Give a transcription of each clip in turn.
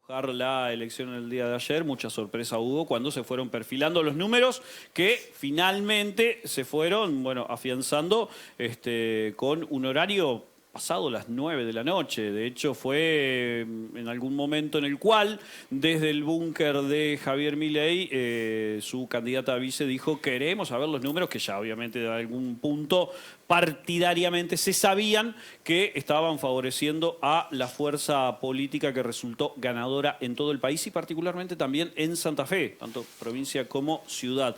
La elección el día de ayer, mucha sorpresa hubo cuando se fueron perfilando los números que finalmente se fueron, afianzando con un horario pasado las 9 de la noche. De hecho, fue en algún momento en el cual, desde el búnker de Javier Milei, su candidata a vice dijo: queremos saber los números, que ya obviamente de algún punto partidariamente se sabían que estaban favoreciendo a la fuerza política que resultó ganadora en todo el país y particularmente también en Santa Fe, tanto provincia como ciudad.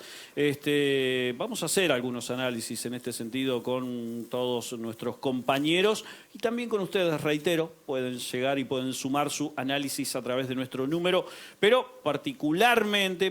Vamos a hacer algunos análisis en este sentido con todos nuestros compañeros y también con ustedes, reitero, pueden llegar y pueden sumar su análisis a través de nuestro número, pero particularmente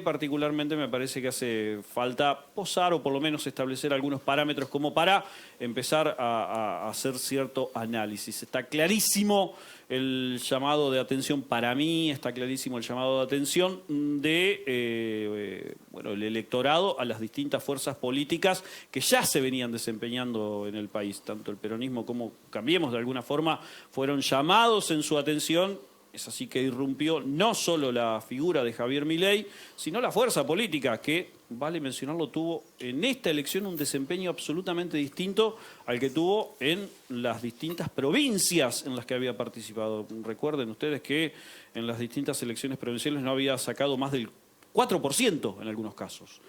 me parece que hace falta posar o por lo menos establecer algunos parámetros como para empezar a hacer cierto análisis. Está clarísimo el llamado de atención, para mí está clarísimo el llamado de atención de el electorado a las distintas fuerzas políticas que ya se venían desempeñando en el país. Tanto el peronismo como Cambiemos, de alguna forma, fueron llamados en su atención. Es así que irrumpió no solo la figura de Javier Milei, sino la fuerza política que, vale mencionarlo, tuvo en esta elección un desempeño absolutamente distinto al que tuvo en las distintas provincias en las que había participado. Recuerden ustedes que en las distintas elecciones provinciales no había sacado más del 4% en algunos casos,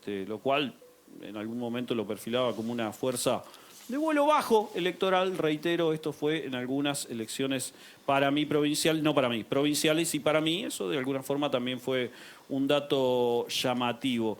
lo cual en algún momento lo perfilaba como una fuerza de vuelo bajo electoral. Reitero, esto fue en algunas elecciones provinciales, y para mí eso de alguna forma también fue un dato llamativo.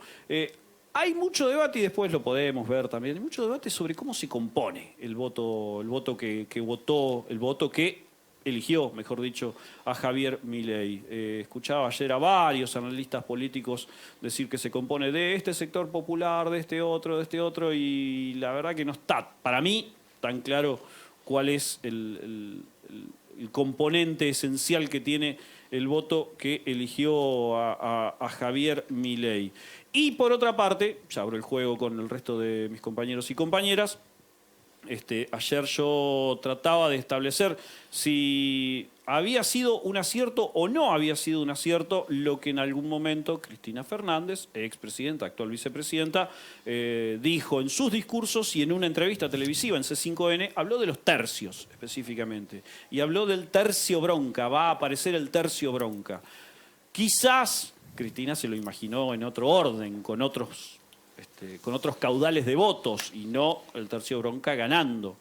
Hay mucho debate, y después lo podemos ver también, hay mucho debate sobre cómo se compone el voto que eligió, mejor dicho, a Javier Milei. Escuchaba ayer a varios analistas políticos decir que se compone de este sector popular, de este otro, y la verdad que no está, para mí, tan claro cuál es el componente esencial que tiene el voto que eligió a Javier Milei. Y por otra parte, ya abro el juego con el resto de mis compañeros y compañeras, ayer yo trataba de establecer si había sido un acierto o no había sido un acierto lo que en algún momento Cristina Fernández, expresidenta, actual vicepresidenta, dijo en sus discursos y en una entrevista televisiva en C5N. Habló de los tercios específicamente y habló del tercio bronca. Va a aparecer el tercio bronca. Quizás Cristina se lo imaginó en otro orden, con otros caudales de votos y no el tercio bronca ganando.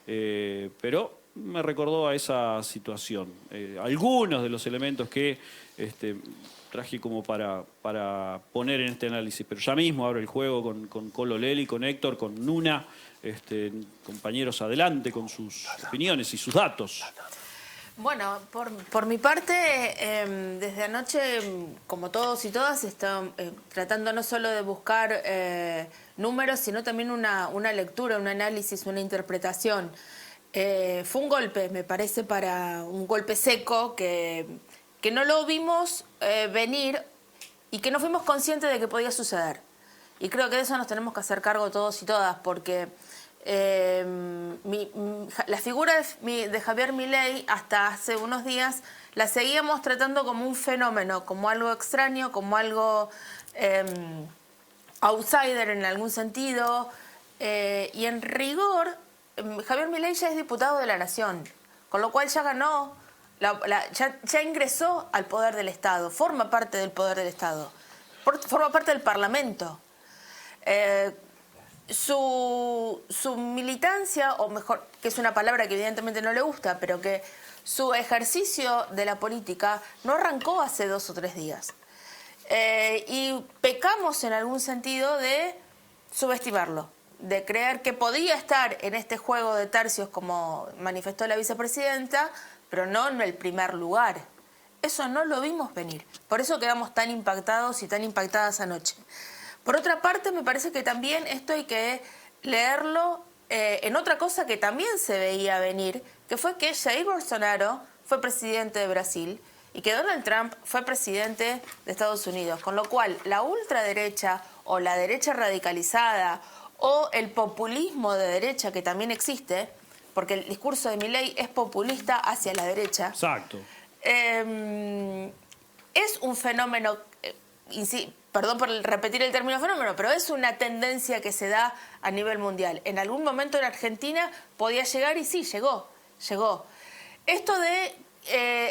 Pero me recordó a esa situación. Algunos de los elementos que traje como para poner en este análisis, pero ya mismo abro el juego con Colo Leli, con Héctor, con Nuna. Compañeros, adelante con sus opiniones y sus datos. Bueno, por mi parte, desde anoche, como todos y todas, están tratando no solo de buscar números, sino también una lectura, un análisis, una interpretación. Fue un golpe, me parece, un golpe seco que no lo vimos venir y que no fuimos conscientes de que podía suceder. Y creo que de eso nos tenemos que hacer cargo todos y todas, porque la figura de Javier Milei hasta hace unos días la seguíamos tratando como un fenómeno, como algo extraño, como algo outsider en algún sentido, y en rigor Javier Milei ya es diputado de la Nación, con lo cual ya ganó, ya ingresó al poder del Estado, forma parte del poder del Estado, forma parte del Parlamento. Su militancia, o mejor, que es una palabra que evidentemente no le gusta, pero que su ejercicio de la política no arrancó hace 2 o 3 días. Y pecamos en algún sentido de subestimarlo, de creer que podía estar en este juego de tercios, como manifestó la vicepresidenta, pero no en el primer lugar. Eso no lo vimos venir. Por eso quedamos tan impactados y tan impactadas anoche. Por otra parte, me parece que también esto hay que leerlo en otra cosa que también se veía venir, que fue que Jair Bolsonaro fue presidente de Brasil y que Donald Trump fue presidente de Estados Unidos. Con lo cual, la ultraderecha o la derecha radicalizada o el populismo de derecha que también existe, porque el discurso de Milei es populista hacia la derecha. Exacto. es un fenómeno, perdón por repetir el término fenómeno, pero es una tendencia que se da a nivel mundial. En algún momento en Argentina podía llegar y sí, llegó. Esto de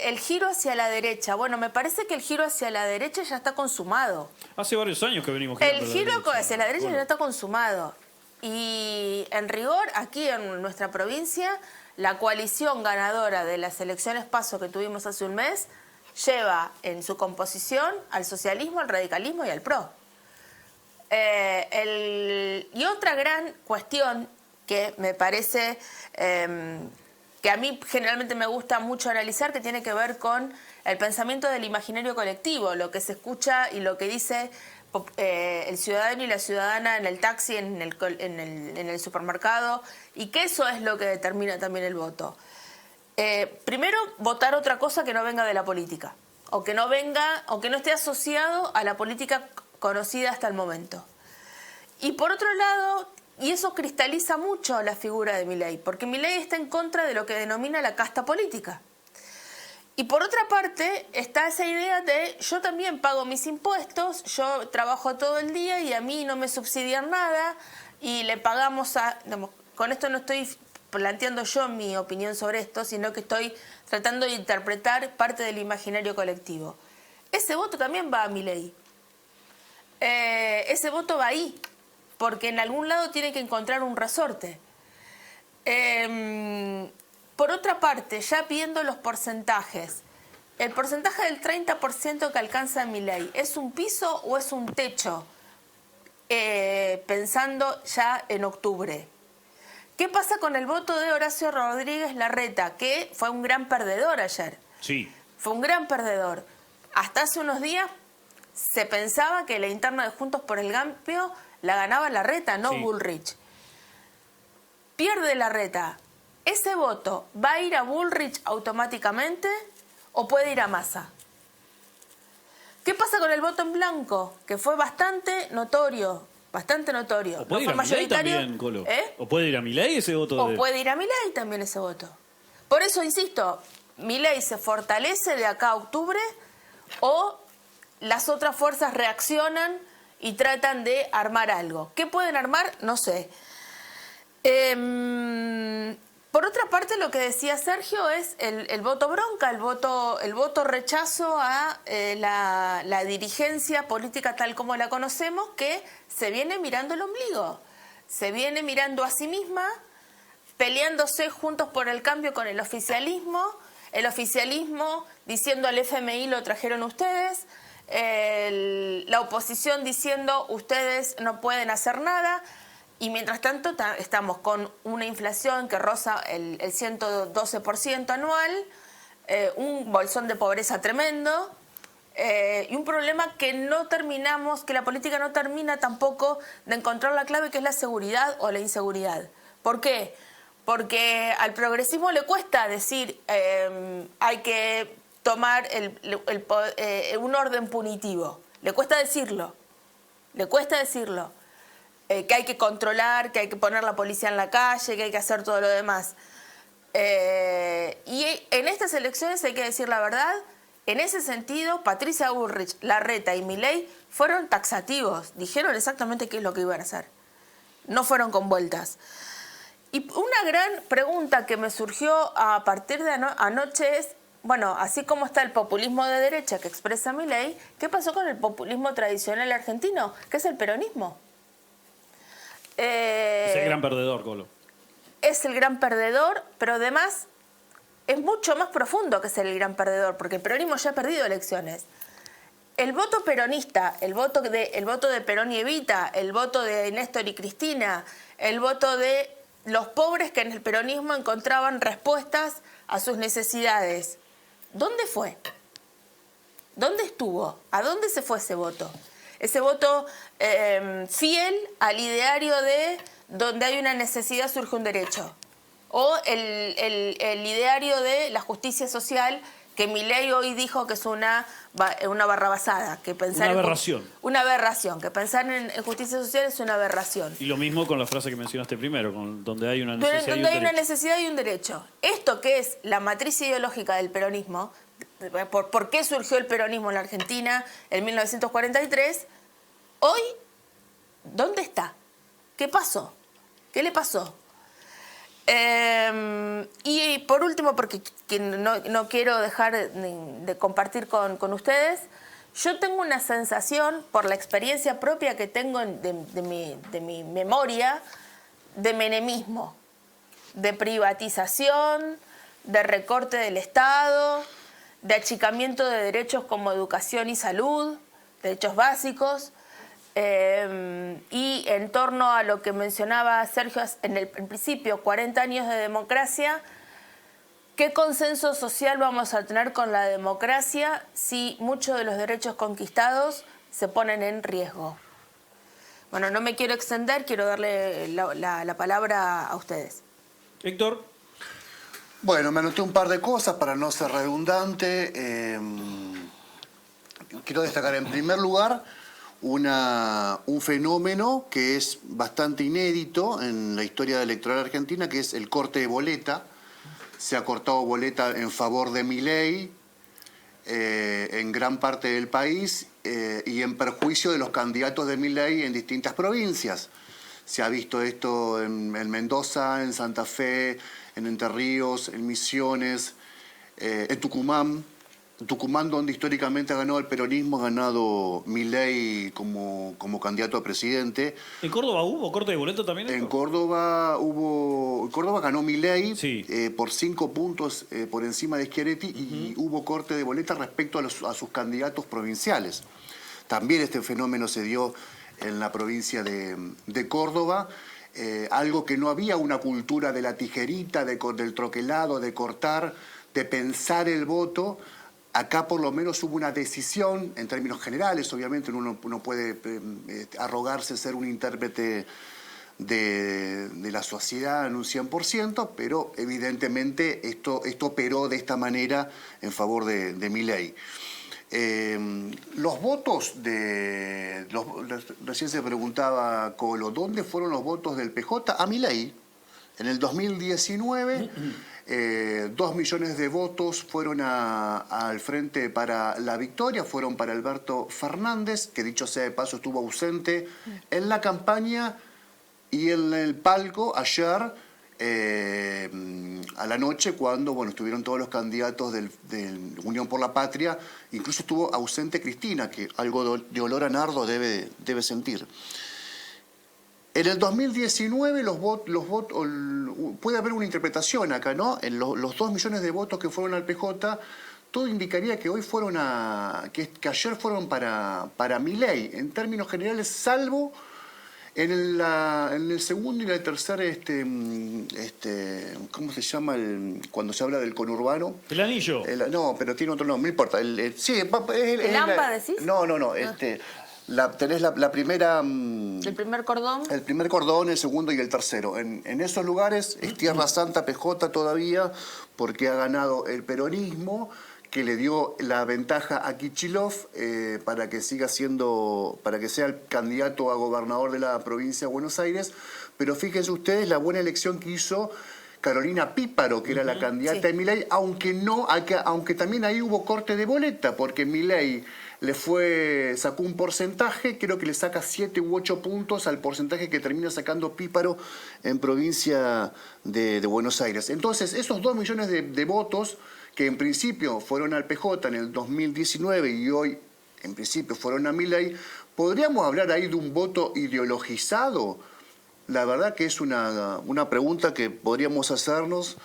el giro hacia la derecha, bueno, me parece que el giro hacia la derecha ya está consumado. Hace varios años que venimos El giro hacia la derecha ya está consumado. Y en rigor, aquí en nuestra provincia, la coalición ganadora de las elecciones PASO que tuvimos hace un mes lleva en su composición al socialismo, al radicalismo y al PRO. Y otra gran cuestión que me parece que a mí generalmente me gusta mucho analizar, que tiene que ver con el pensamiento del imaginario colectivo, lo que se escucha y lo que dice el ciudadano y la ciudadana en el taxi, en el supermercado, y que eso es lo que determina también el voto. Primero, votar otra cosa que no venga de la política, o que no esté asociado a la política conocida hasta el momento. Y por otro lado, y eso cristaliza mucho la figura de Milei, porque Milei está en contra de lo que denomina la casta política. Y por otra parte está esa idea de yo también pago mis impuestos, yo trabajo todo el día y a mí no me subsidian nada y le pagamos con esto no estoy planteando yo mi opinión sobre esto, sino que estoy tratando de interpretar parte del imaginario colectivo. Ese voto también va a Milei. Ese voto va ahí, porque en algún lado tiene que encontrar un resorte. Por otra parte, ya viendo los porcentajes, el porcentaje del 30% que alcanza Milei, ¿es un piso o es un techo? Pensando ya en octubre. ¿Qué pasa con el voto de Horacio Rodríguez Larreta, que fue un gran perdedor ayer? Sí. Fue un gran perdedor. Hasta hace unos días se pensaba que la interna de Juntos por el Cambio la ganaba Larreta, no Bullrich. Pierde Larreta. ¿Ese voto va a ir a Bullrich automáticamente o puede ir a Massa? ¿Qué pasa con el voto en blanco? Que fue bastante notorio. O puede ir a Milei también, Colo. O puede ir a Milei ese voto. O puede ir a Milei también ese voto. Por eso, insisto, Milei se fortalece de acá a octubre o las otras fuerzas reaccionan y tratan de armar algo. ¿Qué pueden armar? No sé. Por otra parte, lo que decía Sergio es el voto bronca, el voto rechazo a la dirigencia política tal como la conocemos, que se viene mirando el ombligo, se viene mirando a sí misma, peleándose Juntos por el Cambio con el oficialismo diciendo al FMI lo trajeron ustedes, la oposición diciendo ustedes no pueden hacer nada. Y mientras tanto estamos con una inflación que roza el 112% anual, un bolsón de pobreza tremendo y un problema que la política no termina tampoco de encontrar la clave, que es la seguridad o la inseguridad. ¿Por qué? Porque al progresismo le cuesta decir hay que tomar un orden punitivo. Le cuesta decirlo. Que hay que controlar, que hay que poner la policía en la calle, que hay que hacer todo lo demás. Y en estas elecciones, hay que decir la verdad, en ese sentido, Patricia Bullrich, Larreta y Milei fueron taxativos, dijeron exactamente qué es lo que iban a hacer. No fueron con vueltas. Y una gran pregunta que me surgió a partir de anoche es, bueno, así como está el populismo de derecha que expresa Milei, ¿qué pasó con el populismo tradicional argentino, que es el peronismo? Es el gran perdedor, Colo. Es el gran perdedor, pero además es mucho más profundo que ser el gran perdedor, porque el peronismo ya ha perdido elecciones. El voto peronista, el voto de Perón y Evita, el voto de Néstor y Cristina, el voto de los pobres que en el peronismo encontraban respuestas a sus necesidades. ¿Dónde fue? ¿Dónde estuvo? ¿A dónde se fue ese voto? Ese voto fiel al ideario de donde hay una necesidad surge un derecho. O el ideario de la justicia social, que Milei hoy dijo que es una barrabasada. Una aberración. Una aberración, que pensar en justicia social es una aberración. Y lo mismo con la frase que mencionaste primero, donde hay una necesidad una necesidad y un derecho. Esto que es la matriz ideológica del peronismo, por qué surgió el peronismo en la Argentina en 1943, hoy, ¿dónde está? ¿Qué pasó? ¿Qué le pasó? Y por último, porque no quiero dejar de compartir con ustedes, yo tengo una sensación, por la experiencia propia que tengo de mi memoria, de menemismo, de privatización, de recorte del Estado, de achicamiento de derechos como educación y salud, derechos básicos. Y en torno a lo que mencionaba Sergio en principio, 40 años de democracia, ¿qué consenso social vamos a tener con la democracia si muchos de los derechos conquistados se ponen en riesgo? Bueno, no me quiero extender, quiero darle la palabra a ustedes. Héctor. Bueno, me anoté un par de cosas para no ser redundante. Quiero destacar en primer lugar un fenómeno que es bastante inédito en la historia electoral argentina, que es el corte de boleta. Se ha cortado boleta en favor de Milei en gran parte del país y en perjuicio de los candidatos de Milei en distintas provincias. Se ha visto esto en Mendoza, en Santa Fe, en Entre Ríos, en Misiones, en Tucumán. Tucumán, donde históricamente ha ganado el peronismo, ha ganado Milei como candidato a presidente. ¿En Córdoba hubo corte de boleto también? En Córdoba ganó Milei sí. Por 5 puntos por encima de Schiaretti y hubo corte de boleta respecto a sus candidatos provinciales. También este fenómeno se dio en la provincia de Córdoba. Algo que no había una cultura de la tijerita, del troquelado, de cortar, de pensar el voto. Acá por lo menos hubo una decisión, en términos generales, obviamente uno no puede arrogarse ser un intérprete de la sociedad en un 100%, pero evidentemente esto operó de esta manera en favor de Milei. Los votos recién se preguntaba Colo, ¿dónde fueron los votos del PJ? A Milei. En el 2019, 2 millones de votos fueron al Frente para la Victoria, fueron para Alberto Fernández, que dicho sea de paso estuvo ausente en la campaña y en el palco ayer a la noche cuando estuvieron todos los candidatos del Unión por la Patria, incluso estuvo ausente Cristina, que algo de olor a nardo debe sentir. En el 2019 puede haber una interpretación acá, ¿no? En los 2 millones de votos que fueron al PJ, todo indicaría que hoy que ayer fueron para Milei, en términos generales, salvo en el segundo y el tercer, ¿cómo se llama cuando se habla del conurbano? El anillo. No, pero tiene otro nombre, no importa. ¿El AMPA decís? No. Tenés la primera... ¿El primer cordón? El primer cordón, el segundo y el tercero. En esos lugares es Tierra Santa PJ todavía, porque ha ganado el peronismo, que le dio la ventaja a Kicillof para que sea el candidato a gobernador de la provincia de Buenos Aires. Pero fíjense ustedes la buena elección que hizo Carolina Píparo, que era la candidata de Milei, aunque también ahí hubo corte de boleta, porque Milei sacó un porcentaje, creo que le saca 7 u 8 puntos al porcentaje que termina sacando Píparo en provincia de Buenos Aires. Entonces, esos 2 millones de votos que en principio fueron al PJ en el 2019 y hoy en principio fueron a Milei, ¿podríamos hablar ahí de un voto ideologizado? La verdad que es una pregunta que podríamos hacernos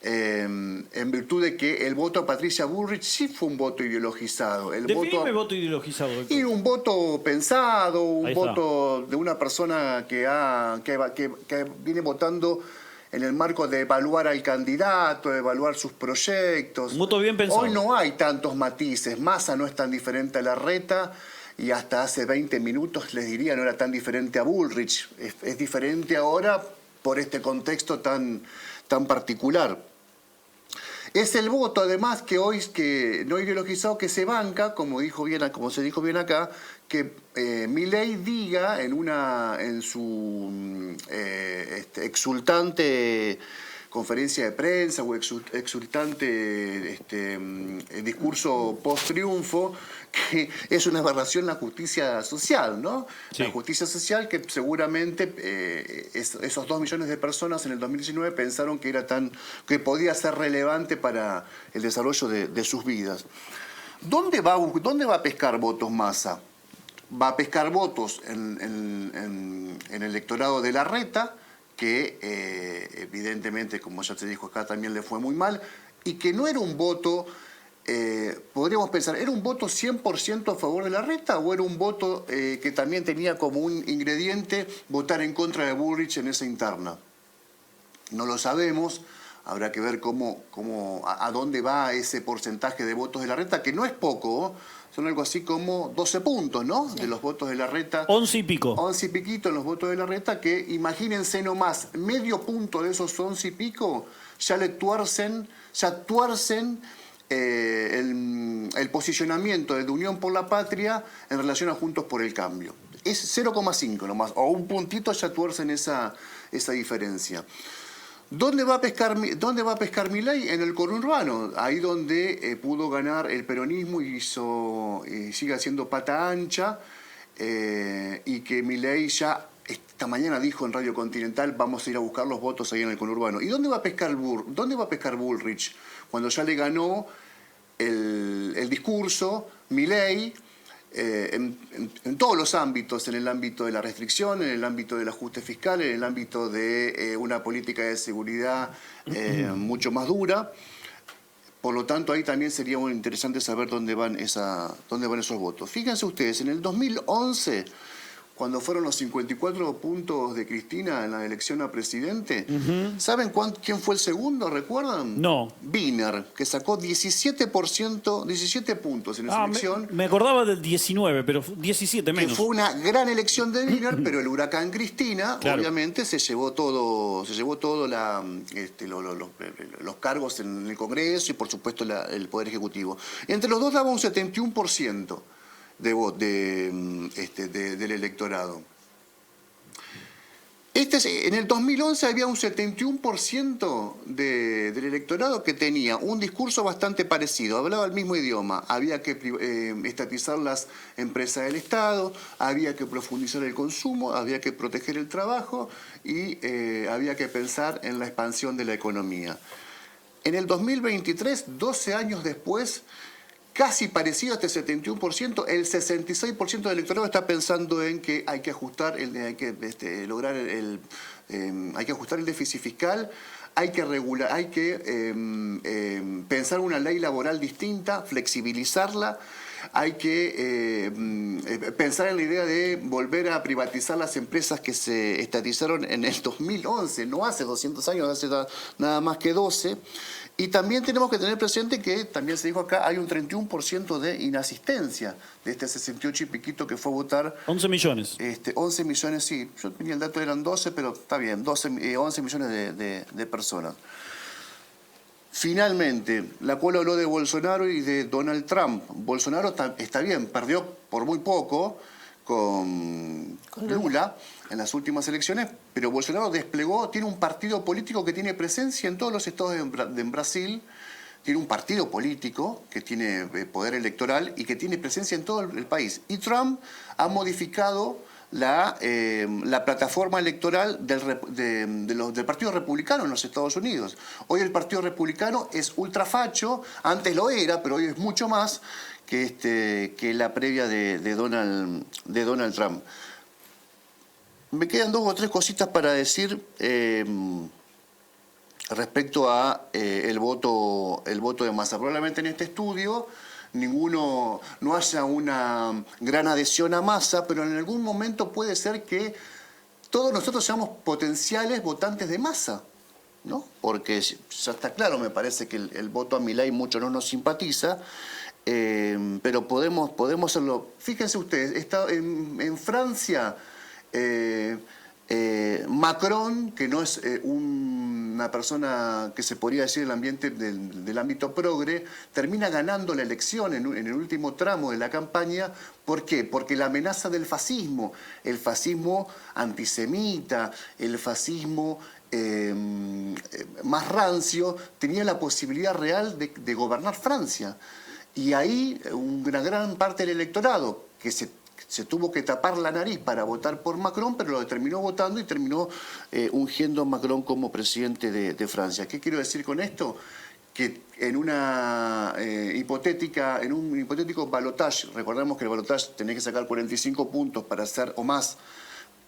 en virtud de que el voto a Patricia Bullrich sí fue un voto ideologizado. Definime voto ideologizado. Doctor. Y un voto pensado, un voto de una persona que viene votando en el marco de evaluar al candidato, de evaluar sus proyectos. Un voto bien pensado. Hoy no hay tantos matices. Massa no es tan diferente a Larreta y hasta hace 20 minutos les diría no era tan diferente a Bullrich. Es diferente ahora por este contexto tan particular. Es el voto, además, que hoy no ideologizado, que se banca, como se dijo bien acá, que Milei diga en su exultante conferencia de prensa o exultante discurso post-triunfo, que es una aberración la justicia social, ¿no? Sí. La justicia social que seguramente esos 2 millones de personas en el 2019 pensaron que podía ser relevante para el desarrollo de sus vidas. ¿Dónde va a pescar votos Massa? Va a pescar votos en el electorado de Larreta, que evidentemente, como ya te dijo acá, también le fue muy mal, y que no era un voto, podríamos pensar, ¿era un voto 100% a favor de Larreta o era un voto que también tenía como un ingrediente votar en contra de Bullrich en esa interna? No lo sabemos. Habrá que ver a dónde va ese porcentaje de votos de Larreta, que no es poco, son algo así como 12 puntos, ¿no? Sí. De los votos de Larreta. 11 y pico. 11 y piquito en los votos de Larreta, que imagínense nomás, medio punto de esos 11 y pico ya tuercen el posicionamiento de Unión por la Patria en relación a Juntos por el Cambio. Es 0,5 nomás, o un puntito ya tuercen esa diferencia. ¿Dónde va a pescar Milei? En el conurbano, ahí donde pudo ganar el peronismo y sigue haciendo pata ancha, y que Milei ya esta mañana dijo en Radio Continental: vamos a ir a buscar los votos ahí en el conurbano. ¿Y dónde va a pescar Bullrich? Cuando ya le ganó el discurso Milei, en todos los ámbitos, en el ámbito de la restricción, en el ámbito del ajuste fiscal, en el ámbito de una política de seguridad mucho más dura. Por lo tanto, ahí también sería muy interesante saber dónde van esos votos. Fíjense ustedes, en el 2011, cuando fueron los 54 puntos de Cristina en la elección a presidente, ¿saben quién fue el segundo? ¿Recuerdan? No. Wiener, que sacó 17 puntos en esa elección. Me acordaba del 19, pero 17 menos. Que fue una gran elección de Wiener, pero el huracán Cristina, claro, obviamente se llevó todos los cargos en el Congreso y por supuesto el Poder Ejecutivo. Entre los dos daba un 71% del electorado. En el 2011 había un 71% del electorado que tenía un discurso bastante parecido, hablaba el mismo idioma, había que estatizar las empresas del Estado, había que profundizar el consumo, había que proteger el trabajo y había que pensar en la expansión de la economía. En el 2023, 12 años después, casi parecido a este 71%, el 66% del electorado está pensando en que hay que ajustar hay que ajustar el déficit fiscal, hay que pensar una ley laboral distinta, flexibilizarla, hay que pensar en la idea de volver a privatizar las empresas que se estatizaron en el 2011, no hace 200 años, hace nada más que 12. Y también tenemos que tener presente que, también se dijo acá, hay un 31% de inasistencia de este 68 y piquito que fue a votar. 11 millones. 11 millones, sí. Yo tenía el dato, eran 12, pero está bien, 11 millones de personas. Finalmente, la cual habló de Bolsonaro y de Donald Trump. Bolsonaro está bien, perdió por muy poco con Lula en las últimas elecciones, pero Bolsonaro tiene un partido político que tiene presencia en todos los estados en Brasil, tiene un partido político que tiene poder electoral y que tiene presencia en todo el país. Y Trump ha modificado la plataforma electoral del Partido Republicano en los Estados Unidos. Hoy el Partido Republicano es ultrafacho, antes lo era, pero hoy es mucho más que la previa de Donald Trump. Me quedan 2 o 3 cositas para decir respecto a el voto de Massa. Probablemente en este estudio no haya una gran adhesión a Massa, pero en algún momento puede ser que todos nosotros seamos potenciales votantes de Massa, ¿no? Porque ya está claro, me parece que el voto a Milei mucho no nos simpatiza, pero podemos hacerlo. Fíjense ustedes, en Francia, Macron, que no es una persona que se podría decir del ámbito progre, termina ganando la elección en el último tramo de la campaña. ¿Por qué? Porque la amenaza del fascismo, el fascismo antisemita, el fascismo más rancio, tenía la posibilidad real de gobernar Francia. Y ahí una gran parte del electorado, que se tuvo que tapar la nariz para votar por Macron, pero lo terminó votando y terminó ungiendo a Macron como presidente de Francia. ¿Qué quiero decir con esto? Que en un hipotético balotaje, recordemos que el balotaje tenés que sacar 45 puntos para ser, o más,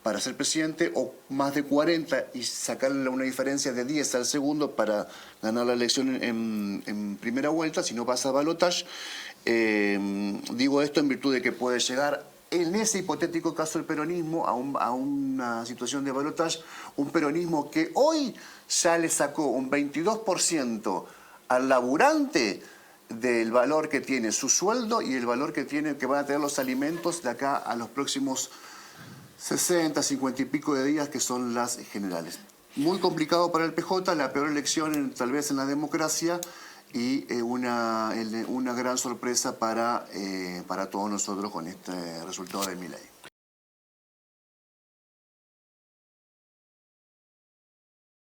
para ser presidente, o más de 40 y sacarle una diferencia de 10 al segundo para ganar la elección en primera vuelta, si no pasa a balotaje. Digo esto en virtud de que puede llegar, en ese hipotético caso del peronismo, a una situación de balotaje, un peronismo que hoy ya le sacó un 22% al laburante del valor que tiene su sueldo y el valor que van a tener los alimentos de acá a los próximos 60, 50 y pico de días, que son las generales. Muy complicado para el PJ, la peor elección tal vez en la democracia, y una gran sorpresa para todos nosotros con este resultado de Milei.